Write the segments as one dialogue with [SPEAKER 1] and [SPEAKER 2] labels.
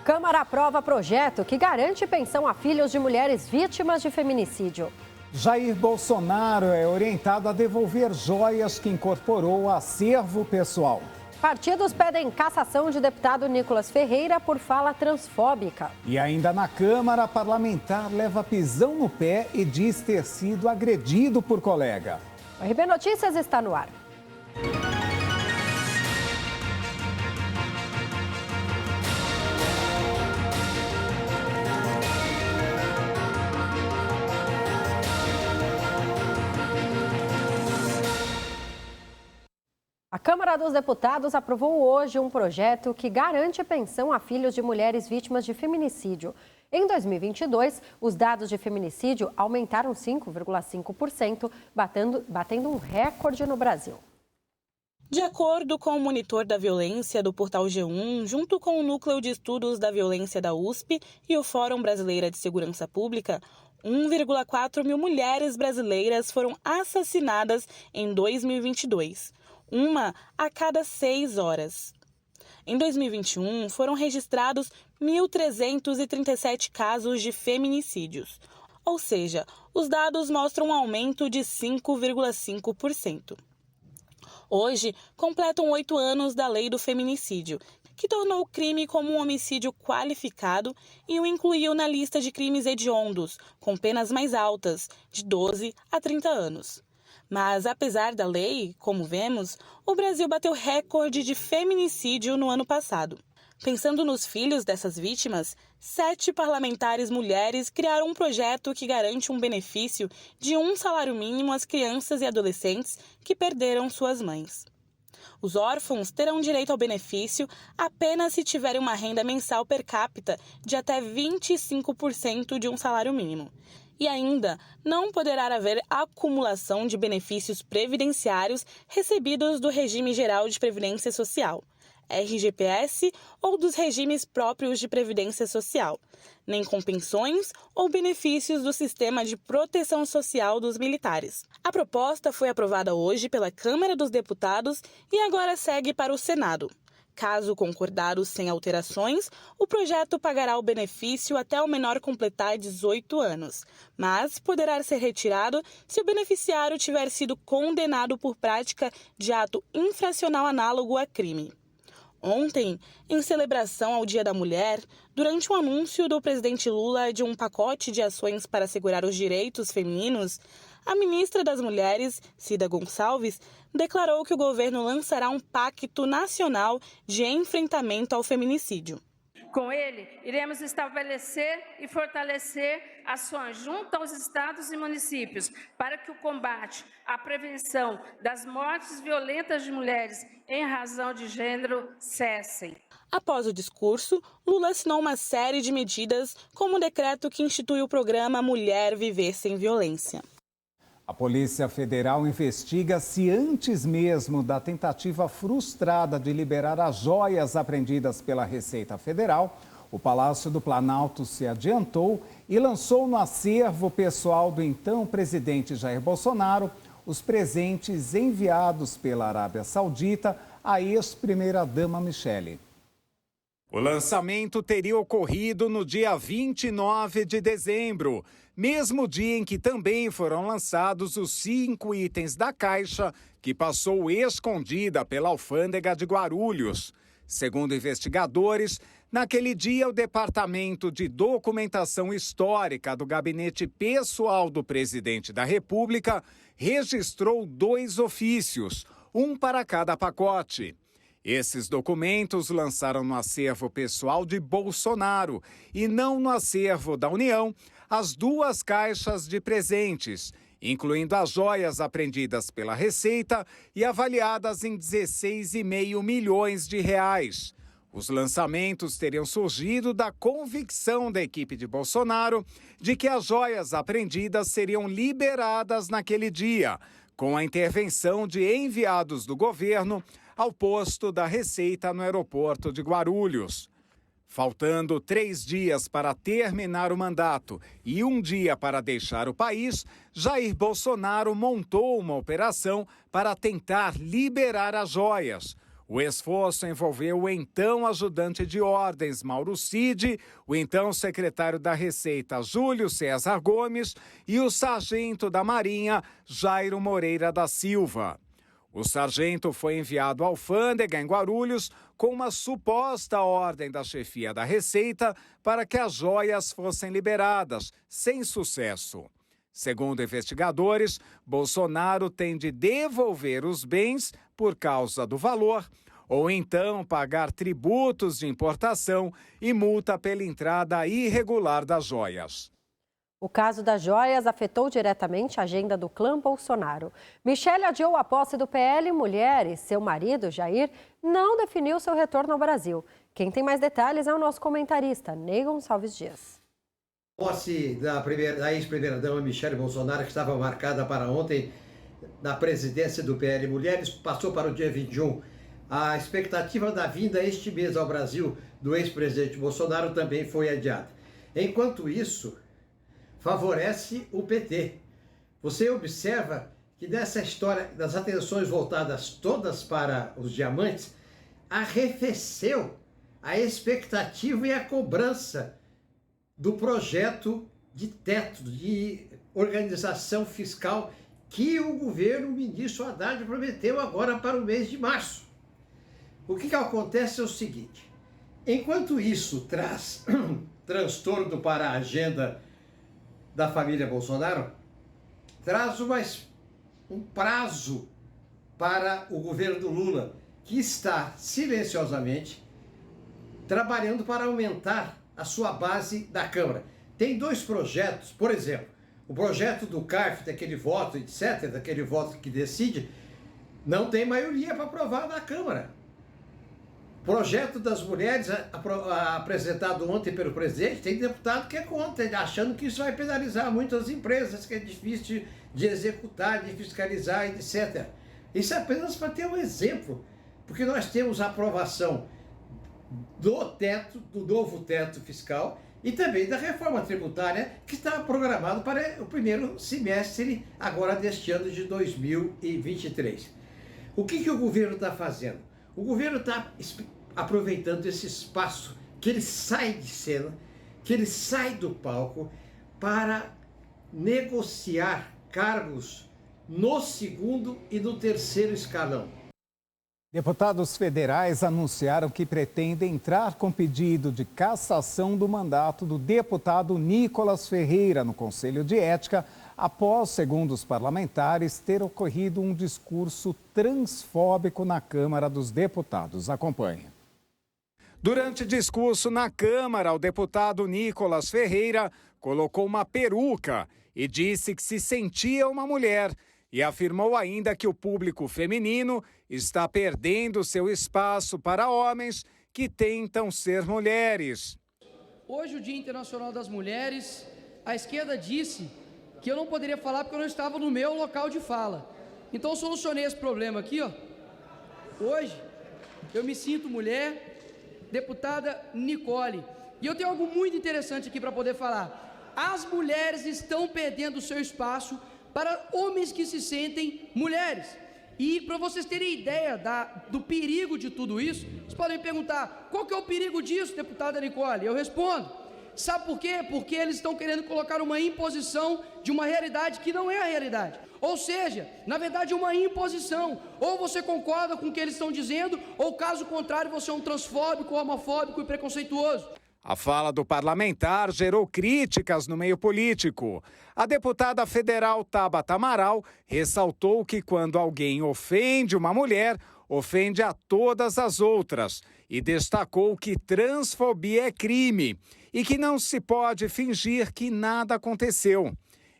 [SPEAKER 1] Câmara aprova projeto que garante pensão a filhos de mulheres vítimas de feminicídio.
[SPEAKER 2] Jair Bolsonaro é orientado a devolver joias que incorporou ao acervo pessoal.
[SPEAKER 1] Partidos pedem cassação de deputado Nicolas Ferreira por fala transfóbica.
[SPEAKER 2] E ainda na Câmara, parlamentar leva pisão no pé e diz ter sido agredido por colega.
[SPEAKER 1] O RB Notícias está no ar. A Câmara dos Deputados aprovou hoje um projeto que garante pensão a filhos de mulheres vítimas de feminicídio. Em 2022, os dados de feminicídio aumentaram 5,5%, batendo um recorde no Brasil.
[SPEAKER 3] De acordo com o monitor da violência do portal G1, junto com o Núcleo de Estudos da Violência da USP e o Fórum Brasileira de Segurança Pública, 1,4 mil mulheres brasileiras foram assassinadas em 2022. Uma a cada 6 horas. Em 2021, foram registrados 1.337 casos de feminicídios. Ou seja, os dados mostram um aumento de 5,5%. Hoje, completam 8 anos da Lei do Feminicídio, que tornou o crime como um homicídio qualificado e o incluiu na lista de crimes hediondos, com penas mais altas, de 12 a 30 anos. Mas, apesar da lei, como vemos, o Brasil bateu recorde de feminicídio no ano passado. Pensando nos filhos dessas vítimas, 7 parlamentares mulheres criaram um projeto que garante um benefício de um salário mínimo às crianças e adolescentes que perderam suas mães. Os órfãos terão direito ao benefício apenas se tiverem uma renda mensal per capita de até 25% de um salário mínimo. E ainda não poderá haver acumulação de benefícios previdenciários recebidos do Regime Geral de Previdência Social, RGPS, ou dos regimes próprios de Previdência Social, nem com pensões ou benefícios do Sistema de Proteção Social dos militares. A proposta foi aprovada hoje pela Câmara dos Deputados e agora segue para o Senado. Caso concordado sem alterações, o projeto pagará o benefício até o menor completar 18 anos, mas poderá ser retirado se o beneficiário tiver sido condenado por prática de ato infracional análogo a crime. Ontem, em celebração ao Dia da Mulher, durante um anúncio do presidente Lula de um pacote de ações para assegurar os direitos femininos, a ministra das Mulheres, Cida Gonçalves, declarou que o governo lançará um pacto nacional de enfrentamento ao feminicídio.
[SPEAKER 4] Com ele, iremos estabelecer e fortalecer ações junto aos estados e municípios para que o combate, a prevenção das mortes violentas de mulheres em razão de gênero cessem.
[SPEAKER 3] Após o discurso, Lula assinou uma série de medidas, como o decreto que institui o programa Mulher Viver Sem Violência.
[SPEAKER 2] A Polícia Federal investiga se antes mesmo da tentativa frustrada de liberar as joias apreendidas pela Receita Federal, o Palácio do Planalto se adiantou e lançou no acervo pessoal do então presidente Jair Bolsonaro os presentes enviados pela Arábia Saudita à ex-primeira-dama Michele. O lançamento teria ocorrido no dia 29 de dezembro, mesmo dia em que também foram lançados os 5 itens da caixa que passou escondida pela alfândega de Guarulhos. Segundo investigadores, naquele dia o Departamento de Documentação Histórica do Gabinete Pessoal do Presidente da República registrou 2 ofícios, um para cada pacote. Esses documentos lançaram no acervo pessoal de Bolsonaro e não no acervo da União as 2 caixas de presentes, incluindo as joias apreendidas pela Receita e avaliadas em 16,5 milhões de reais. Os lançamentos teriam surgido da convicção da equipe de Bolsonaro de que as joias apreendidas seriam liberadas naquele dia, com a intervenção de enviados do governo ao posto da Receita no aeroporto de Guarulhos. Faltando 3 dias para terminar o mandato e 1 dia para deixar o país, Jair Bolsonaro montou uma operação para tentar liberar as joias. O esforço envolveu o então ajudante de ordens, Mauro Cid, o então secretário da Receita, Júlio César Gomes, e o sargento da Marinha, Jairo Moreira da Silva. O sargento foi enviado à alfândega em Guarulhos com uma suposta ordem da chefia da Receita para que as joias fossem liberadas, sem sucesso. Segundo investigadores, Bolsonaro tem de devolver os bens por causa do valor ou então pagar tributos de importação e multa pela entrada irregular das joias.
[SPEAKER 1] O caso das joias afetou diretamente a agenda do clã Bolsonaro. Michele adiou a posse do PL Mulher e seu marido, Jair, não definiu seu retorno ao Brasil. Quem tem mais detalhes é o nosso comentarista, Ney Gonçalves Dias.
[SPEAKER 5] A posse da ex-primeira-dama Michele Bolsonaro, que estava marcada para ontem na presidência do PL Mulheres, passou para o dia 21. A expectativa da vinda este mês ao Brasil do ex-presidente Bolsonaro também foi adiada. Enquanto isso, favorece o PT. Você observa que nessa história das atenções voltadas todas para os diamantes, arrefeceu a expectativa e a cobrança do projeto de teto, de organização fiscal que o governo, o ministro Haddad, prometeu agora para o mês de março. O que acontece é o seguinte: enquanto isso traz transtorno para a agenda da família Bolsonaro, traz um prazo para o governo do Lula, que está silenciosamente trabalhando para aumentar a sua base da Câmara. Tem dois projetos, por exemplo, o projeto do CARF, daquele voto, etc., daquele voto que decide, não tem maioria para aprovar na Câmara. Projeto das mulheres, apresentado ontem pelo presidente, tem deputado que é contra, achando que isso vai penalizar muito as empresas, que é difícil de executar, de fiscalizar, etc. Isso é apenas para ter um exemplo, porque nós temos a aprovação do teto, do novo teto fiscal e também da reforma tributária, que está programado para o primeiro semestre agora deste ano de 2023. O que o governo está fazendo? O governo está aproveitando esse espaço que ele sai de cena, que ele sai do palco, para negociar cargos no segundo e no terceiro escalão.
[SPEAKER 2] Deputados federais anunciaram que pretendem entrar com pedido de cassação do mandato do deputado Nicolas Ferreira no Conselho de Ética, após, segundo os parlamentares, ter ocorrido um discurso transfóbico na Câmara dos Deputados. Acompanhe. Durante discurso na Câmara, o deputado Nicolas Ferreira colocou uma peruca e disse que se sentia uma mulher. E afirmou ainda que o público feminino está perdendo seu espaço para homens que tentam ser mulheres.
[SPEAKER 6] Hoje, o Dia Internacional das Mulheres, a esquerda disse que eu não poderia falar porque eu não estava no meu local de fala. Então, eu solucionei esse problema aqui, ó. Hoje, eu me sinto mulher, deputada Nicole. E eu tenho algo muito interessante aqui para poder falar. As mulheres estão perdendo o seu espaço para homens que se sentem mulheres. E para vocês terem ideia do perigo de tudo isso, vocês podem me perguntar: qual que é o perigo disso, deputada Nicole? Eu respondo: sabe por quê? Porque eles estão querendo colocar uma imposição de uma realidade que não é a realidade. Ou seja, na verdade, uma imposição. Ou você concorda com o que eles estão dizendo, ou caso contrário, você é um transfóbico, homofóbico e preconceituoso.
[SPEAKER 2] A fala do parlamentar gerou críticas no meio político. A deputada federal Tabata Amaral ressaltou que quando alguém ofende uma mulher, ofende a todas as outras e destacou que transfobia é crime e que não se pode fingir que nada aconteceu.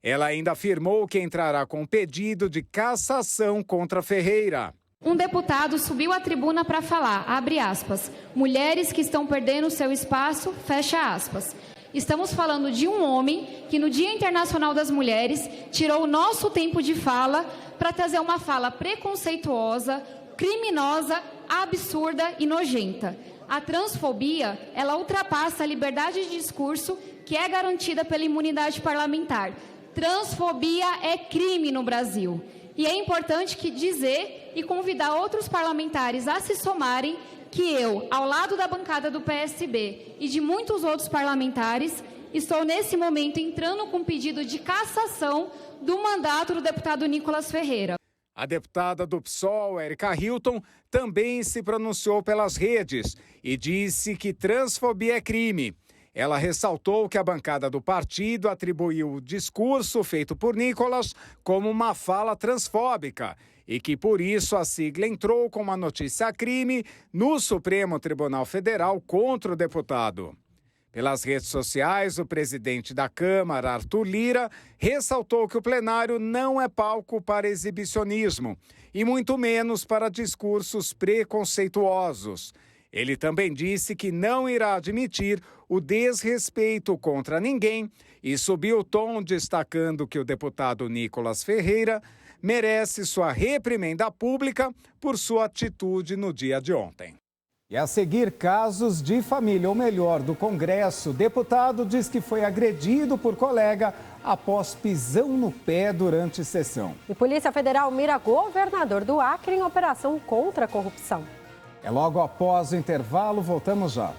[SPEAKER 2] Ela ainda afirmou que entrará com pedido de cassação contra Ferreira.
[SPEAKER 7] Um deputado subiu à tribuna para falar, abre aspas, mulheres que estão perdendo seu espaço, fecha aspas. Estamos falando de um homem que no Dia Internacional das Mulheres tirou o nosso tempo de fala para trazer uma fala preconceituosa, criminosa, absurda e nojenta. A transfobia, ela ultrapassa a liberdade de discurso que é garantida pela imunidade parlamentar. Transfobia é crime no Brasil. E é importante dizer e convidar outros parlamentares a se somarem que eu, ao lado da bancada do PSB e de muitos outros parlamentares, estou nesse momento entrando com pedido de cassação do mandato do deputado Nicolas Ferreira.
[SPEAKER 2] A deputada do PSOL, Érica Hilton, também se pronunciou pelas redes e disse que transfobia é crime. Ela ressaltou que a bancada do partido atribuiu o discurso feito por Nicolas como uma fala transfóbica e que, por isso, a sigla entrou com uma notícia-crime no Supremo Tribunal Federal contra o deputado. Pelas redes sociais, o presidente da Câmara, Arthur Lira, ressaltou que o plenário não é palco para exibicionismo e muito menos para discursos preconceituosos. Ele também disse que não irá admitir o desrespeito contra ninguém e subiu o tom destacando que o deputado Nicolas Ferreira merece sua reprimenda pública por sua atitude no dia de ontem. E a seguir, casos de família, ou melhor, do Congresso. O deputado diz que foi agredido por colega após pisão no pé durante sessão.
[SPEAKER 1] E Polícia Federal mira governador do Acre em operação contra a corrupção.
[SPEAKER 2] É logo após o intervalo, voltamos já.